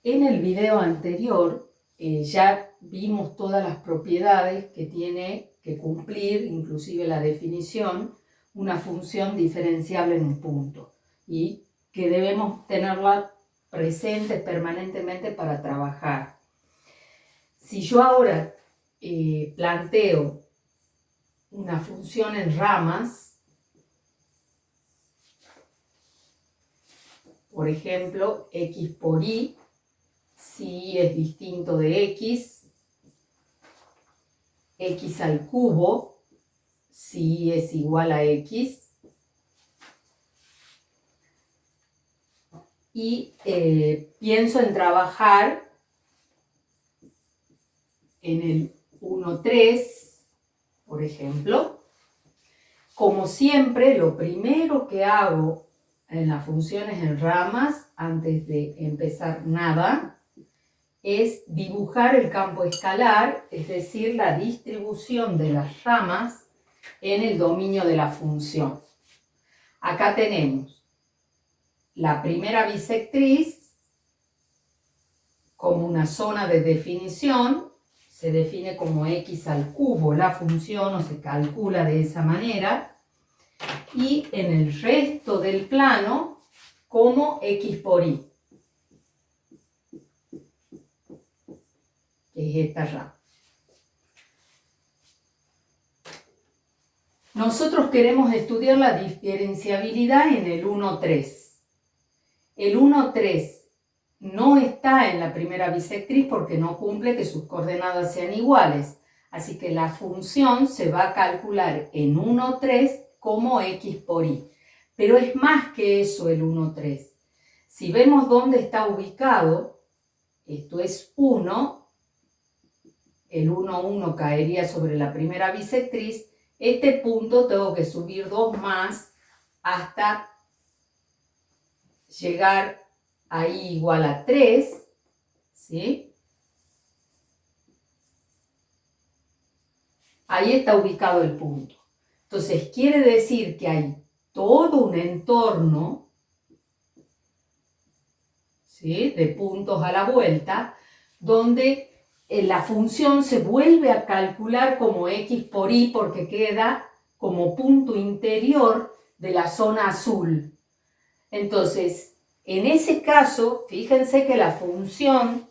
En el video anterior ya vimos todas las propiedades que tiene que cumplir, inclusive la definición, una función diferenciable en un punto y que debemos tenerla presente permanentemente para trabajar. Si yo ahora planteo una función en ramas, por ejemplo, x por y, si y es distinto de x al cubo, si y es igual a x, y pienso en trabajar en el 1,3, por ejemplo. Como siempre, lo primero que hago en las funciones en ramas, antes de empezar nada, es dibujar el campo escalar, es decir, la distribución de las ramas en el dominio de la función. Acá tenemos la primera bisectriz como una zona de definición, se define como x al cubo la función o se calcula de esa manera, y en el resto del plano como x por y, que es esta rama. Nosotros queremos estudiar la diferenciabilidad en el 1,3. El 1,3 no está en la primera bisectriz porque no cumple que sus coordenadas sean iguales. Así que la función se va a calcular en 1,3 como x por y. Pero es más que eso el 1,3. Si vemos dónde está ubicado, esto es 1, el 1,1 caería sobre la primera bisectriz. Este punto tengo que subir 2 más hasta llegar a y igual a 3, ¿sí? Ahí está ubicado el punto. Entonces, quiere decir que hay todo un entorno, ¿sí?, de puntos a la vuelta, donde la función se vuelve a calcular como x por y porque queda como punto interior de la zona azul. Entonces, en ese caso, fíjense que la función,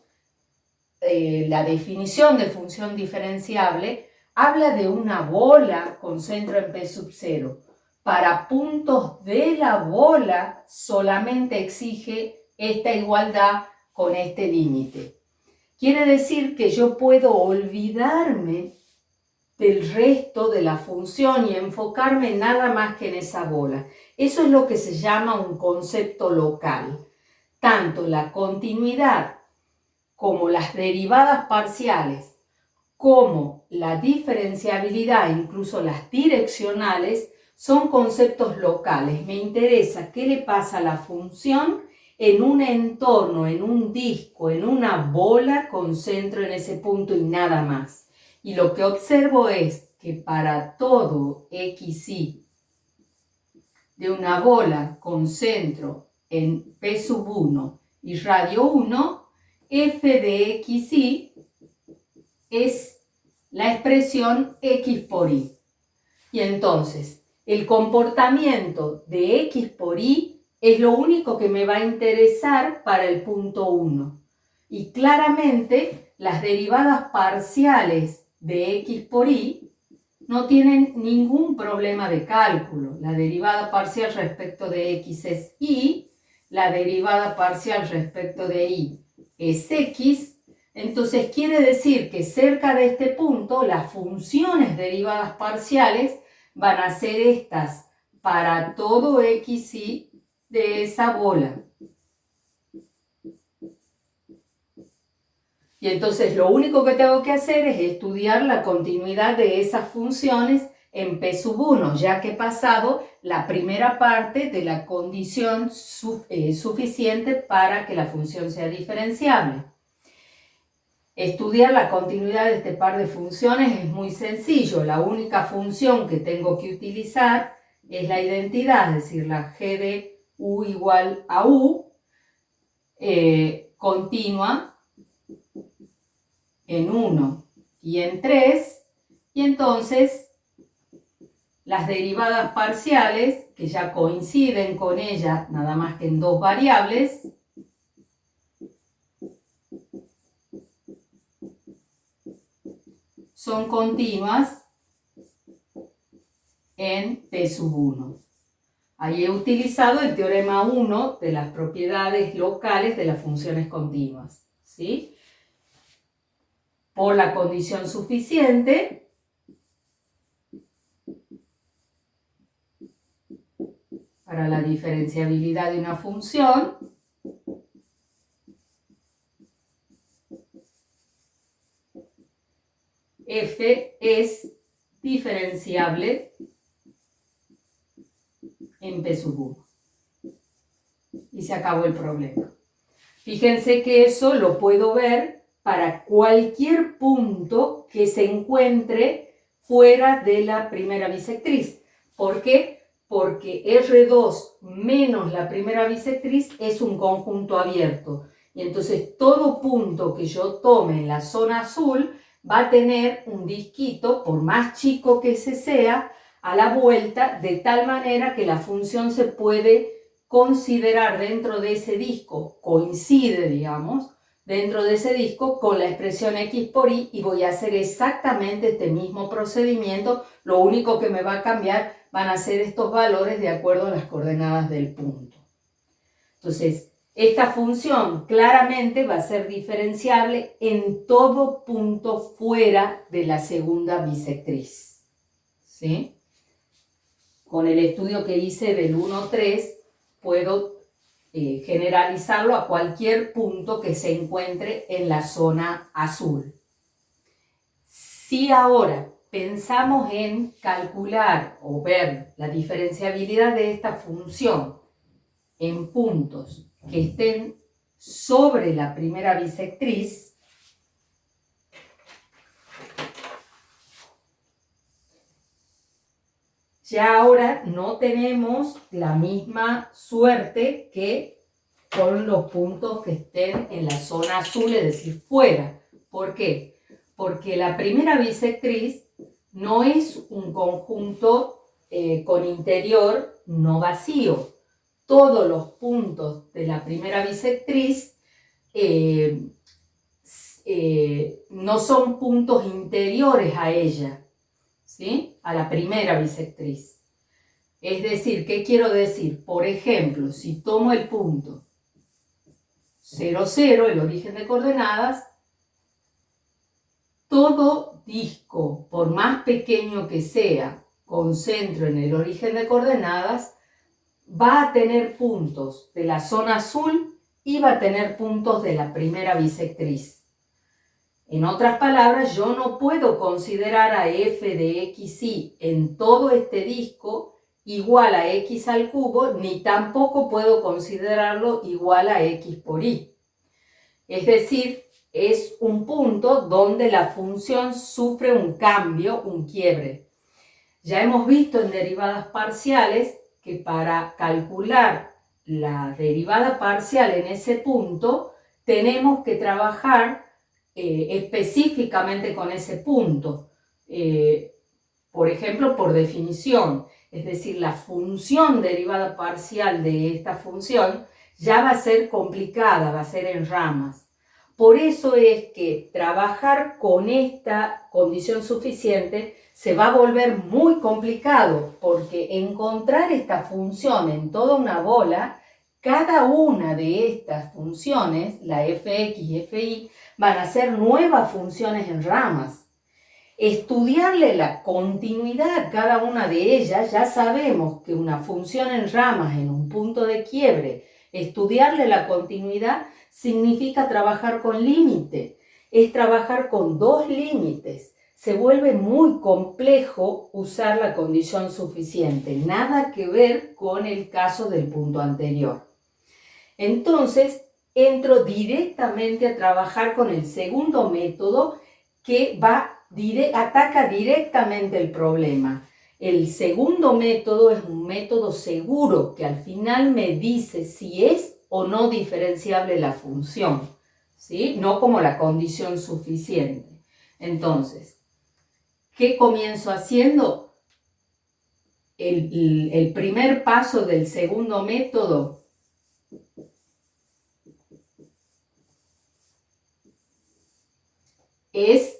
la definición de función diferenciable, habla de una bola con centro en P sub 0. Para puntos de la bola solamente exige esta igualdad con este límite. Quiere decir que yo puedo olvidarme del resto de la función y enfocarme nada más que en esa bola. Eso es lo que se llama un concepto local. Tanto la continuidad como las derivadas parciales, como la diferenciabilidad, incluso las direccionales, son conceptos locales. Me interesa qué le pasa a la función en un entorno, en un disco, en una bola con centro en ese punto y nada más. Y lo que observo es que para todo xy de una bola con centro en P sub 1 y radio 1, f de xy es la expresión x por y. Y entonces, el comportamiento de x por y es lo único que me va a interesar para el punto 1. Y claramente, las derivadas parciales de x por y no tienen ningún problema de cálculo. La derivada parcial respecto de x es y, la derivada parcial respecto de y es x. Entonces quiere decir que cerca de este punto las funciones derivadas parciales van a ser estas para todo xy de esa bola. Y entonces lo único que tengo que hacer es estudiar la continuidad de esas funciones en P sub 1, ya que he pasado la primera parte de la condición suficiente para que la función sea diferenciable. Estudiar la continuidad de este par de funciones es muy sencillo. La única función que tengo que utilizar es la identidad, es decir, la g de u igual a u. continua en 1 y en 3, y entonces las derivadas parciales, que ya coinciden con ella nada más que en dos variables, son continuas en P sub 1. Ahí he utilizado el teorema 1 de las propiedades locales de las funciones continuas, ¿sí? Por la condición suficiente, para la diferenciabilidad de una función, f es diferenciable en P sub 1. Y se acabó el problema. Fíjense que eso lo puedo ver para cualquier punto que se encuentre fuera de la primera bisectriz. ¿Por qué? Porque R2 menos la primera bisectriz es un conjunto abierto. Y entonces todo punto que yo tome en la zona azul va a tener un disquito, por más chico que ese sea, a la vuelta, de tal manera que la función se puede considerar dentro de ese disco, coincide, digamos, dentro de ese disco con la expresión x por y, y voy a hacer exactamente este mismo procedimiento. Lo único que me va a cambiar van a ser estos valores de acuerdo a las coordenadas del punto. Entonces, esta función claramente va a ser diferenciable en todo punto fuera de la segunda bisectriz, ¿sí? Con el estudio que hice del 1,3 puedo generalizarlo a cualquier punto que se encuentre en la zona azul. Si ahora pensamos en calcular o ver la diferenciabilidad de esta función en puntos que estén sobre la primera bisectriz, ya ahora no tenemos la misma suerte que con los puntos que estén en la zona azul, es decir, fuera. ¿Por qué? Porque la primera bisectriz no es un conjunto con interior no vacío. Todos los puntos de la primera bisectriz no son puntos interiores a ella, ¿sí? A la primera bisectriz. Es decir, ¿qué quiero decir? Por ejemplo, si tomo el punto 0, 0, el origen de coordenadas, todo disco, por más pequeño que sea, con centro en el origen de coordenadas, va a tener puntos de la zona azul y va a tener puntos de la primera bisectriz. En otras palabras, yo no puedo considerar a f de xy en todo este disco igual a x al cubo, ni tampoco puedo considerarlo igual a x por y. Es decir, es un punto donde la función sufre un cambio, un quiebre. Ya hemos visto en derivadas parciales que para calcular la derivada parcial en ese punto tenemos que trabajar específicamente con ese punto. Por ejemplo, por definición, es decir, la función derivada parcial de esta función ya va a ser complicada, va a ser en ramas. Por eso es que trabajar con esta condición suficiente se va a volver muy complicado, porque encontrar esta función en toda una bola, cada una de estas funciones, la fx y fi, van a ser nuevas funciones en ramas. Estudiarle la continuidad a cada una de ellas, ya sabemos que una función en ramas en un punto de quiebre, estudiarle la continuidad significa trabajar con límite, es trabajar con dos límites. Se vuelve muy complejo usar la condición suficiente, nada que ver con el caso del punto anterior. Entonces, entro directamente a trabajar con el segundo método que ataca directamente el problema. El segundo método es un método seguro que al final me dice si es o no diferenciable la función, ¿sí? No como la condición suficiente. Entonces, ¿qué comienzo haciendo? El primer paso del segundo método es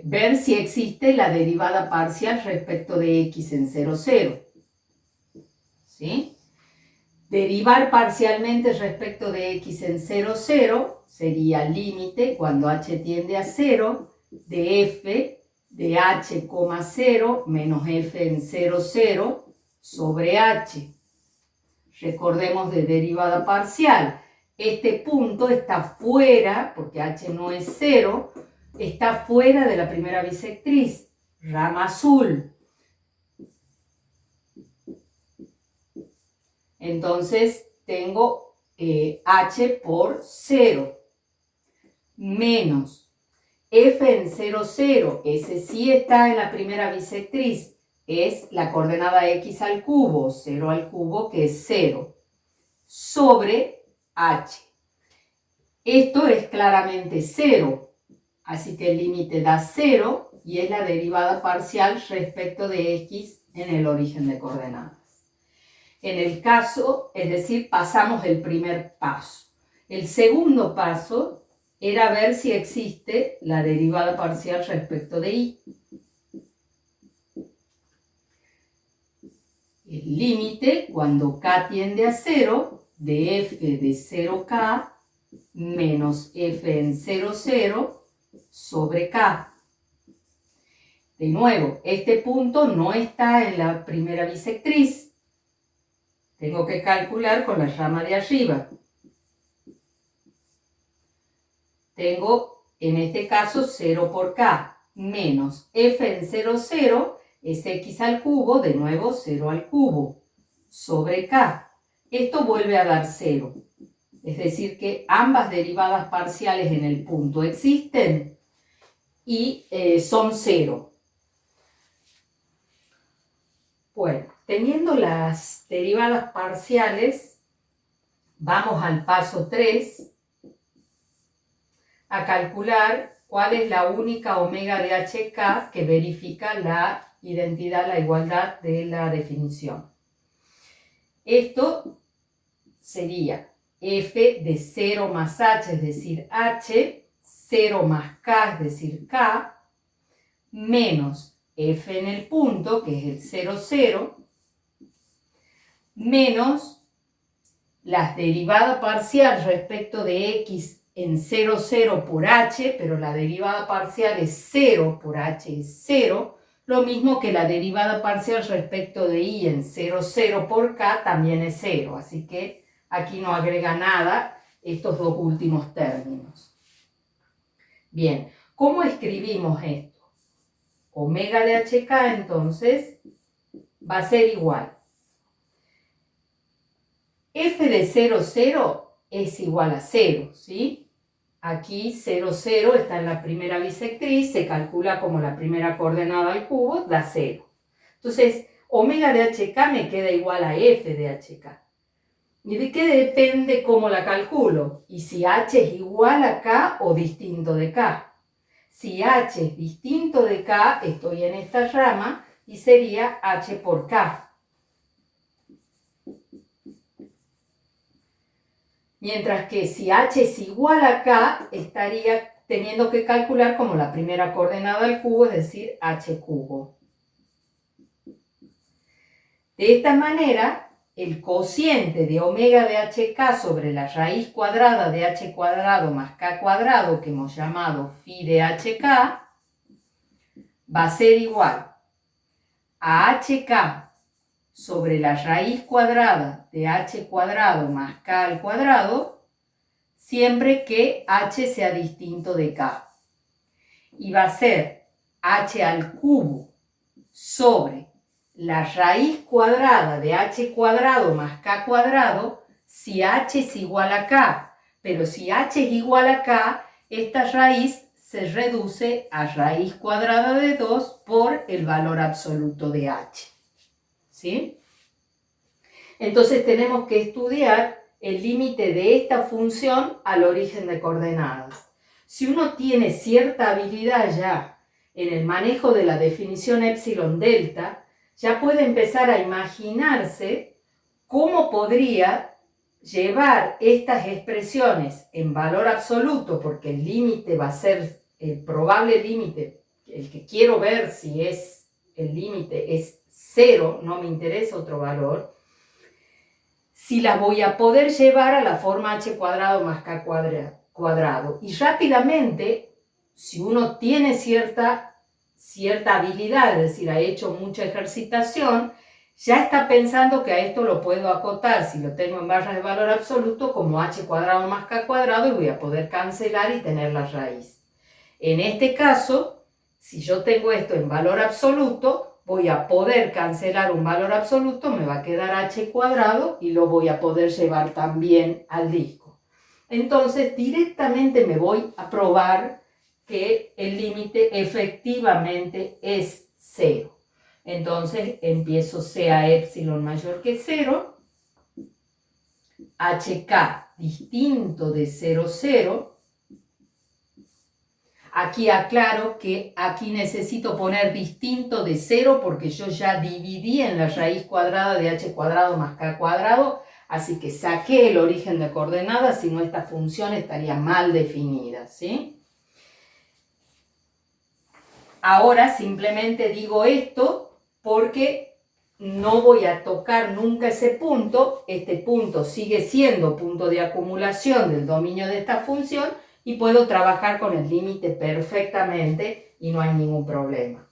ver si existe la derivada parcial respecto de x en 0, 0. ¿Sí? Derivar parcialmente respecto de x en 0, 0 sería límite cuando h tiende a 0 de f de h, 0 menos f en 0, 0 sobre h. Recordemos de derivada parcial. Este punto está fuera, porque h no es 0, está fuera de la primera bisectriz, rama azul. Entonces tengo h por 0 menos f en 0, 0, ese sí está en la primera bisectriz, es la coordenada x al cubo, 0 al cubo, que es 0, sobre h. Esto es claramente 0, así que el límite da 0 y es la derivada parcial respecto de x en el origen de coordenadas. En el caso, es decir, pasamos el primer paso. El segundo paso era ver si existe la derivada parcial respecto de y. El límite, cuando k tiende a 0, de f de 0k menos f en 0, 0 sobre k. De nuevo, este punto no está en la primera bisectriz. Tengo que calcular con la rama de arriba. Tengo, en este caso, 0 por k, menos f en 0, 0, es x al cubo, de nuevo 0 al cubo, sobre k. Esto vuelve a dar 0. Es decir que ambas derivadas parciales en el punto existen y son 0. Bueno, teniendo las derivadas parciales, vamos al paso 3, a calcular cuál es la única omega de HK que verifica la identidad, la igualdad de la definición. Esto sería f de 0 más h, es decir, h, 0 más k, es decir, k, menos f en el punto, que es el 0, 0, menos la derivada parcial respecto de x en 0, 0 por h, pero la derivada parcial es 0 por h es 0, lo mismo que la derivada parcial respecto de y en 0, 0 por k también es 0, así que aquí no agrega nada estos dos últimos términos. Bien, ¿cómo escribimos esto? Omega de hk entonces va a ser igual. F de 0, 0 es igual a 0, ¿sí? Aquí 0, 0 está en la primera bisectriz, se calcula como la primera coordenada al cubo, da 0. Entonces, omega de hk me queda igual a f de hk. ¿Y de qué depende cómo la calculo? Y si h es igual a k o distinto de k. Si h es distinto de k, estoy en esta rama y sería h por k. Mientras que si h es igual a k, estaría teniendo que calcular como la primera coordenada al cubo, es decir, h cubo. De esta manera, el cociente de omega de hk sobre la raíz cuadrada de h cuadrado más k cuadrado, que hemos llamado phi de hk, va a ser igual a hk sobre la raíz cuadrada de h cuadrado más k al cuadrado, siempre que h sea distinto de k. Y va a ser h al cubo sobre la raíz cuadrada de h cuadrado más k cuadrado si h es igual a k. Pero si h es igual a k, esta raíz se reduce a raíz cuadrada de 2 por el valor absoluto de h. ¿Sí? Entonces tenemos que estudiar el límite de esta función al origen de coordenadas. Si uno tiene cierta habilidad ya en el manejo de la definición epsilon delta, ya puede empezar a imaginarse cómo podría llevar estas expresiones en valor absoluto, porque el límite va a ser el probable límite, el que quiero ver si es el límite es 0, no me interesa otro valor, si la voy a poder llevar a la forma h cuadrado más k cuadrado. Y rápidamente, si uno tiene cierta habilidad, es decir, ha hecho mucha ejercitación, ya está pensando que a esto lo puedo acotar, si lo tengo en barras de valor absoluto, como h cuadrado más k cuadrado, y voy a poder cancelar y tener la raíz. En este caso, si yo tengo esto en valor absoluto, voy a poder cancelar un valor absoluto, me va a quedar h cuadrado y lo voy a poder llevar también al disco. Entonces, directamente me voy a probar que el límite efectivamente es 0. Entonces, empiezo sea epsilon mayor que 0, hk distinto de 0, 0. Aquí aclaro que aquí necesito poner distinto de 0 porque yo ya dividí en la raíz cuadrada de h cuadrado más k cuadrado, así que saqué el origen de coordenadas, si no esta función estaría mal definida, ¿sí? Ahora simplemente digo esto porque no voy a tocar nunca ese punto. Este punto sigue siendo punto de acumulación del dominio de esta función y puedo trabajar con el límite perfectamente y no hay ningún problema.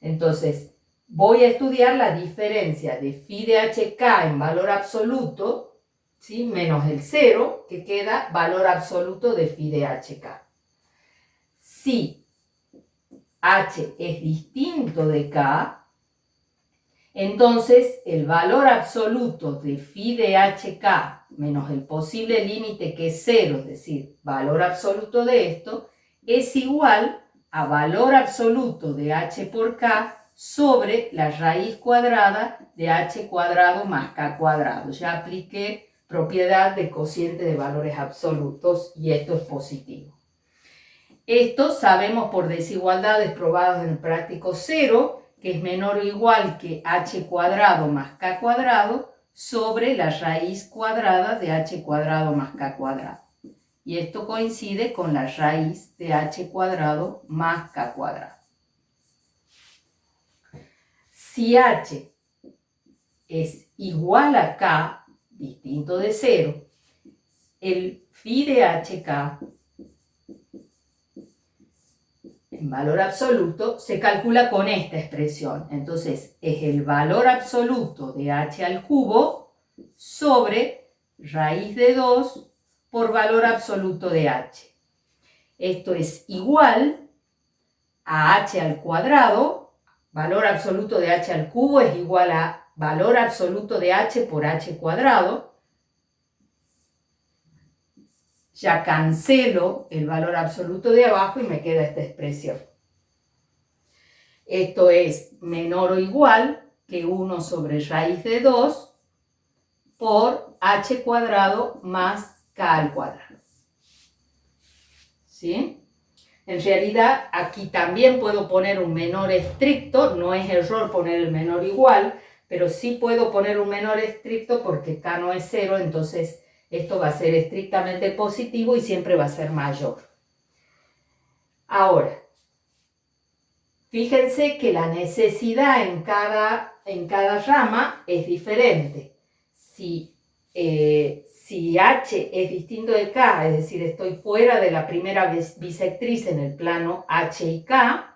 Entonces, voy a estudiar la diferencia de phi de hk en valor absoluto, ¿sí?, menos el 0, que queda valor absoluto de phi de hk. Si h es distinto de k, entonces el valor absoluto de phi de hk menos el posible límite que es 0, es decir, valor absoluto de esto, es igual a valor absoluto de h por k sobre la raíz cuadrada de h cuadrado más k cuadrado. Ya apliqué propiedad de cociente de valores absolutos y esto es positivo. Esto sabemos por desigualdades probadas en el práctico 0, que es menor o igual que h cuadrado más k cuadrado sobre la raíz cuadrada de h cuadrado más k cuadrado. Y esto coincide con la raíz de h cuadrado más k cuadrado. Si h es igual a k, distinto de 0, el phi de hk en valor absoluto se calcula con esta expresión. Entonces es el valor absoluto de h al cubo sobre raíz de 2 por valor absoluto de h. Esto es igual a h al cuadrado. Valor absoluto de h al cubo es igual a valor absoluto de h por h cuadrado. Ya cancelo el valor absoluto de abajo y me queda esta expresión. Esto es menor o igual que 1 sobre raíz de 2 por h cuadrado más k al cuadrado. ¿Sí? En realidad aquí también puedo poner un menor estricto, no es error poner el menor igual, pero sí puedo poner un menor estricto porque k no es 0, entonces esto va a ser estrictamente positivo y siempre va a ser mayor. Ahora, fíjense que la necesidad en cada rama es diferente. Si h es distinto de k, es decir, estoy fuera de la primera bisectriz en el plano h y k,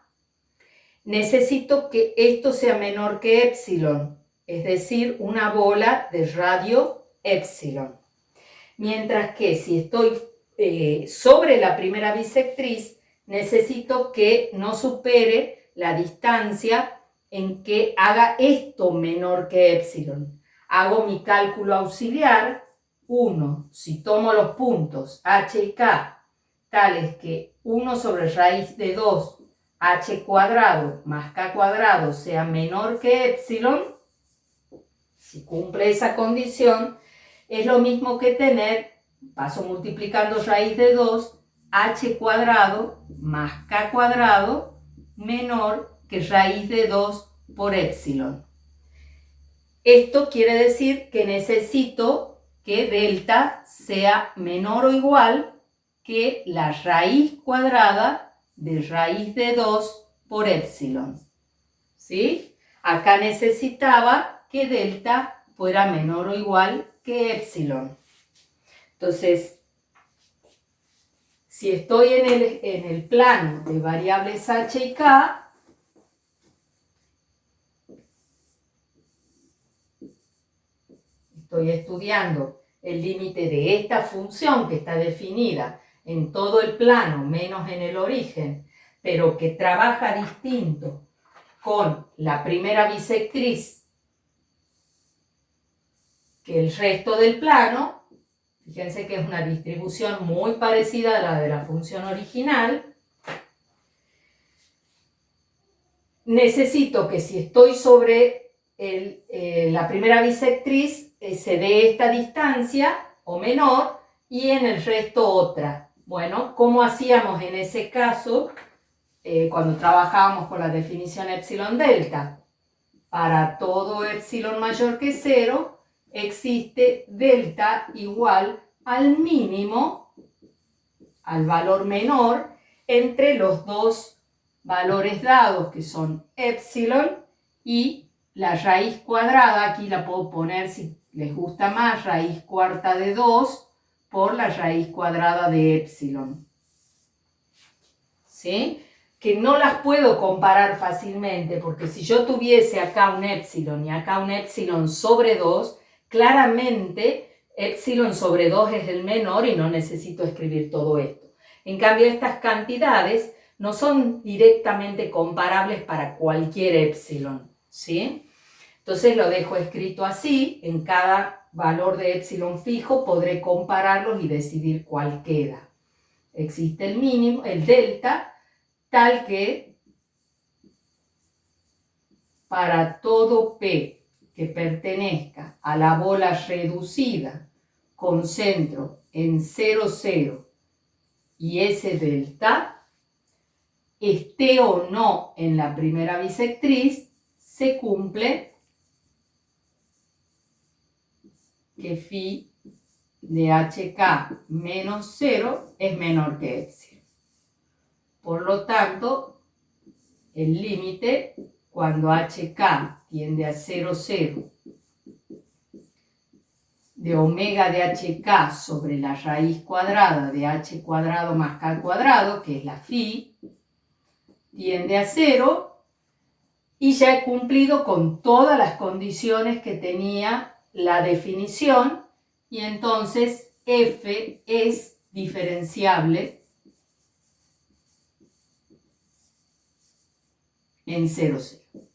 necesito que esto sea menor que epsilon, es decir, una bola de radio epsilon. Mientras que si estoy sobre la primera bisectriz, necesito que no supere la distancia en que haga esto menor que epsilon. Hago mi cálculo auxiliar. 1, si tomo los puntos h y k, tales que 1 sobre raíz de 2 h cuadrado más k cuadrado sea menor que epsilon, si cumple esa condición, es lo mismo que tener, paso multiplicando raíz de 2, h cuadrado más k cuadrado menor que raíz de 2 por epsilon. Esto quiere decir que necesito que delta sea menor o igual que la raíz cuadrada de raíz de 2 por epsilon. ¿Sí? Acá necesitaba que delta fuera menor o igual que epsilon. Entonces, si estoy en el plano de variables h y k, estoy estudiando el límite de esta función que está definida en todo el plano, menos en el origen, pero que trabaja distinto con la primera bisectriz que el resto del plano. Fíjense que es una distribución muy parecida a la de la función original. Necesito que si estoy sobre la primera bisectriz se dé esta distancia o menor y en el resto otra. Bueno, ¿cómo hacíamos en ese caso cuando trabajábamos con la definición epsilon delta? Para todo epsilon mayor que 0 existe delta igual al mínimo, al valor menor, entre los dos valores dados que son epsilon y la raíz cuadrada. Aquí la puedo poner, si les gusta más, raíz cuarta de 2 por la raíz cuadrada de epsilon. ¿Sí? Que no las puedo comparar fácilmente, porque si yo tuviese acá un epsilon y acá un epsilon sobre 2, claramente epsilon sobre 2 es el menor y no necesito escribir todo esto. En cambio, estas cantidades no son directamente comparables para cualquier epsilon, ¿sí? Entonces lo dejo escrito así. En cada valor de epsilon fijo podré compararlos y decidir cuál queda. Existe el mínimo, el delta, tal que para todo P que pertenezca a la bola reducida con centro en 0, 0 y S delta, esté o no en la primera bisectriz, se cumple que phi de HK menos 0 es menor que epsilon. Por lo tanto, el límite cuando HK tiende a 0, 0 de omega de HK sobre la raíz cuadrada de H cuadrado más K cuadrado, que es la phi, tiende a 0, y ya he cumplido con todas las condiciones que tenía la definición, y entonces F es diferenciable en 0, 0.